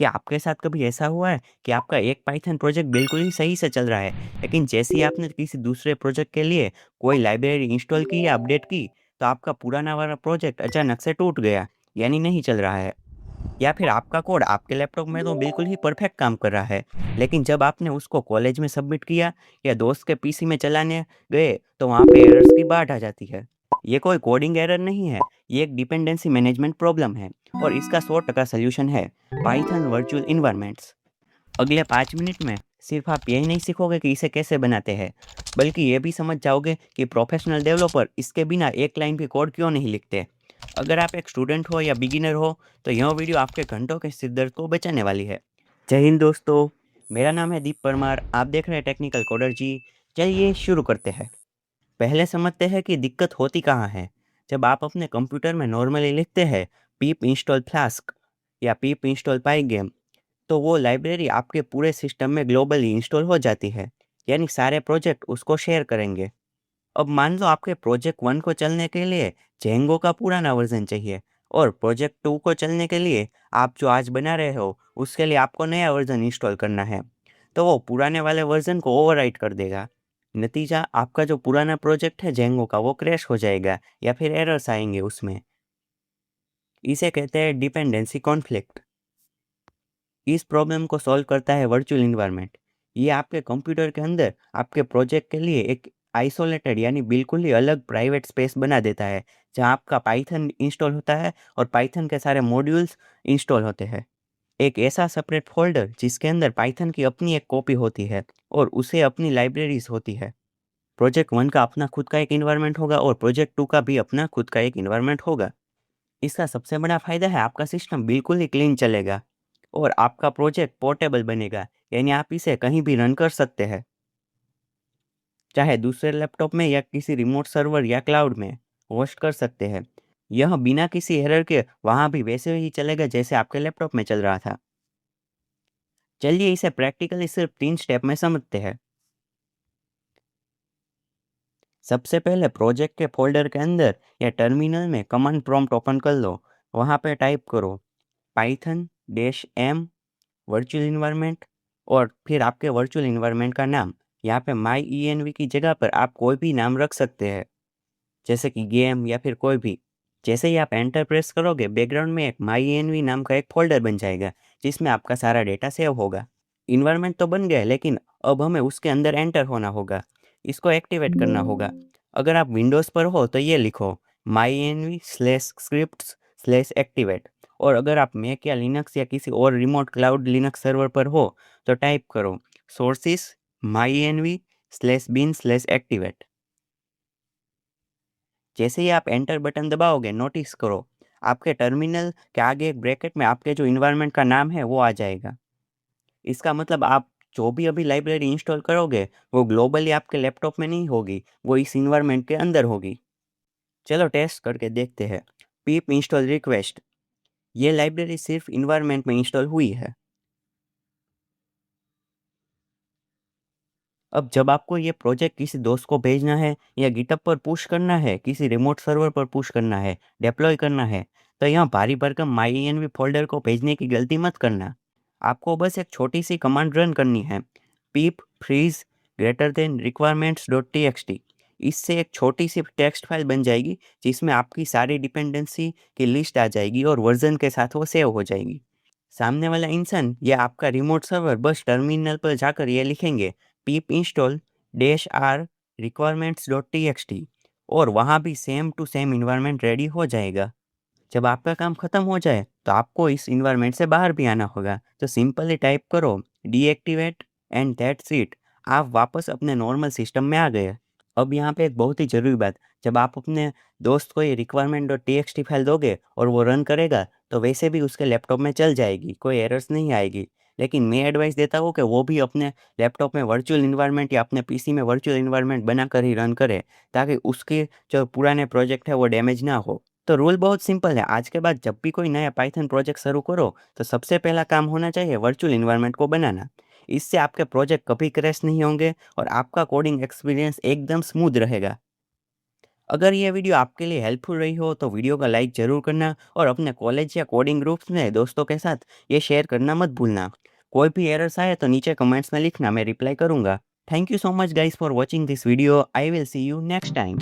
क्या आपके साथ कभी ऐसा हुआ है कि आपका एक पाइथन प्रोजेक्ट बिल्कुल ही सही से चल रहा है, लेकिन जैसे ही आपने किसी दूसरे प्रोजेक्ट के लिए कोई लाइब्रेरी इंस्टॉल की या अपडेट की, तो आपका पुराना वाला प्रोजेक्ट अचानक से टूट गया, यानी नहीं चल रहा है? या फिर आपका कोड आपके लैपटॉप में तो बिल्कुल ही परफेक्ट काम कर रहा है, लेकिन जब आपने उसको कॉलेज में सबमिट किया या दोस्त के पीसी में चलाने गए, तो वहाँ पे एरर्स की बाढ़ आ जाती है। ये कोई कोडिंग एरर नहीं है, ये एक डिपेंडेंसी मैनेजमेंट प्रॉब्लम है, और इसका 100% सोल्यूशन है पाइथन वर्चुअल इन्वायरमेंट्स। अगले 5 मिनट में सिर्फ आप यही नहीं सीखोगे कि इसे कैसे बनाते हैं, बल्कि ये भी समझ जाओगे कि प्रोफेशनल डेवलपर इसके बिना एक लाइन भी कोड क्यों नहीं लिखते। अगर आप एक स्टूडेंट हो या बिगिनर हो, तो यह वीडियो आपके घंटों के सिरदर्द को बचाने वाली है। जय हिंद दोस्तों, मेरा नाम है दीप परमार, आप देख रहे हैं टेक्निकल कोडर जी। चलिए शुरू करते हैं। पहले समझते हैं कि दिक्कत होती कहाँ है। जब आप अपने कंप्यूटर में नॉर्मली लिखते हैं पीप इंस्टॉल फ्लास्क या पीप इंस्टॉल पाइगेम, तो वो लाइब्रेरी आपके पूरे सिस्टम में ग्लोबली इंस्टॉल हो जाती है, यानी सारे प्रोजेक्ट उसको शेयर करेंगे। अब मान लो आपके प्रोजेक्ट 1 को चलने के लिए जेंगो का पुराना वर्जन चाहिए, और प्रोजेक्ट 2 को चलने के लिए आप जो आज बना रहे हो उसके लिए आपको नया वर्जन इंस्टॉल करना है। तो वो पुराने वाले वर्जन को ओवरराइट कर देगा। नतीजा, आपका जो पुराना प्रोजेक्ट है जेंगो का, वो क्रैश हो जाएगा या फिर एरर्स आएंगे उसमें। इसे कहते हैं डिपेंडेंसी कॉन्फ्लिक्ट। इस प्रॉब्लम को सॉल्व करता है वर्चुअल इन्वायरमेंट। ये आपके कंप्यूटर के अंदर आपके प्रोजेक्ट के लिए एक आइसोलेटेड यानी बिल्कुल ही अलग प्राइवेट स्पेस बना देता है, जहाँ आपका पाइथन इंस्टॉल होता है और पाइथन के सारे मॉड्यूल्स इंस्टॉल होते हैं। एक ऐसा सेपरेट फोल्डर जिसके अंदर पाइथन की अपनी एक कॉपी होती है और उसे अपनी लाइब्रेरीज होती है। प्रोजेक्ट 1 का अपना खुद का एक इन्वायरमेंट होगा और प्रोजेक्ट 2 का भी अपना खुद का एक इन्वायरमेंट होगा। इसका सबसे बड़ा फायदा है आपका सिस्टम बिल्कुल ही क्लीन चलेगा और आपका प्रोजेक्ट पोर्टेबल बनेगा, यानी आप इसे कहीं भी रन कर सकते हैं, चाहे दूसरे लैपटॉप में या किसी रिमोट सर्वर या क्लाउड में होस्ट कर सकते हैं। यह बिना किसी एरर के वहाँ भी वैसे ही चलेगा जैसे आपके लैपटॉप में चल रहा था। चलिए इसे प्रैक्टिकली सिर्फ 3 स्टेप में समझते हैं। सबसे पहले प्रोजेक्ट के फोल्डर के अंदर या टर्मिनल में कमांड प्रॉम्प्ट ओपन कर लो। वहाँ पे टाइप करो पाइथन -m वर्चुअल इन्वायरमेंट, और फिर आपके वर्चुअल इन्वायरमेंट का नाम। यहाँ पे माई env की जगह पर आप कोई भी नाम रख सकते हैं, जैसे कि गेम या फिर कोई भी। जैसे ही आप एंटर प्रेस करोगे, बैकग्राउंड में एक माई env नाम का एक फोल्डर बन जाएगा, जिसमें आपका सारा डेटा सेव होगा। इन्वायरमेंट तो बन गया, लेकिन अब हमें उसके अंदर एंटर होना होगा, इसको एक्टिवेट करना होगा। अगर आप विंडोज़ पर हो तो ये लिखो my env/scripts/activate, और अगर आप मैक या लिनक्स या किसी और रिमोट क्लाउड लिनक्स सर्वर पर हो तो टाइप करो sources my-env/bin/activate। जैसे ही आप एंटर बटन दबाओगे, नोटिस करो आपके टर्मिनल के आगे एक ब्रैकेट में आपके जो इन्वायरमेंट का नाम है वो आ जाएगा। इसका मतलब आप जो भी अभी लाइब्रेरी इंस्टॉल करोगे वो ग्लोबली आपके लैपटॉप में नहीं होगी, वो इस इन्वायरमेंट के अंदर होगी। चलो टेस्ट करके देखते हैं। pip install request, ये लाइब्रेरी सिर्फ इन्वायरमेंट में इंस्टॉल हुई है। अब जब आपको ये प्रोजेक्ट किसी दोस्त को भेजना है या गिटहब पर पुश करना है, किसी रिमोट सर्वर पर पुश करना है, डिप्लॉय करना है, तो यहाँ भारी भरकम माई एनवी फोल्डर को भेजने की गलती मत करना। आपको बस एक छोटी सी कमांड रन करनी है, pip freeze greater than requirements dot t x t. इससे एक छोटी सी टेक्स्ट फाइल बन जाएगी, जिसमें आपकी सारी डिपेंडेंसी की लिस्ट आ जाएगी और वर्जन के साथ वो सेव हो जाएगी। सामने वाला इंसान या आपका रिमोट सर्वर बस टर्मिनल पर जाकर ये लिखेंगे pip install -r requirements.txt, और वहाँ भी same to same environment ready हो जाएगा। जब आपका काम खत्म हो जाए तो आपको इस इन्वायरमेंट से बाहर भी आना होगा, तो सिंपली टाइप करो डीएक्टिवेट एंड दैट्स इट। आप वापस अपने नॉर्मल सिस्टम में आ गए। अब यहाँ पे एक बहुत ही ज़रूरी बात, जब आप अपने दोस्त को ये requirement.txt फाइल दोगे और वो रन करेगा, तो वैसे भी उसके लैपटॉप में चल जाएगी, कोई एरर्स नहीं आएगी। लेकिन मैं एडवाइस देता हूँ कि वो भी अपने लैपटॉप में वर्चुअल इन्वायरमेंट या अपने पीसी में वर्चुअल इन्वायरमेंट बनाकर ही रन करे, ताकि उसके जो पुराने प्रोजेक्ट है वो डैमेज ना हो। तो रूल बहुत सिंपल है, आज के बाद जब भी कोई नया पाइथन प्रोजेक्ट शुरू करो, तो सबसे पहला काम होना चाहिए वर्चुअल इन्वायरमेंट को बनाना। इससे आपके प्रोजेक्ट कभी क्रैश नहीं होंगे और आपका कोडिंग एक्सपीरियंस एकदम स्मूथ रहेगा। अगर ये वीडियो आपके लिए हेल्पफुल रही हो तो वीडियो का लाइक ज़रूर करना और अपने कॉलेज या कोडिंग ग्रुप्स में दोस्तों के साथ ये शेयर करना मत भूलना। कोई भी एरर्स आए तो नीचे कमेंट्स में लिखना, मैं रिप्लाई करूँगा। Thank you so much guys for watching this video. I will see you next time.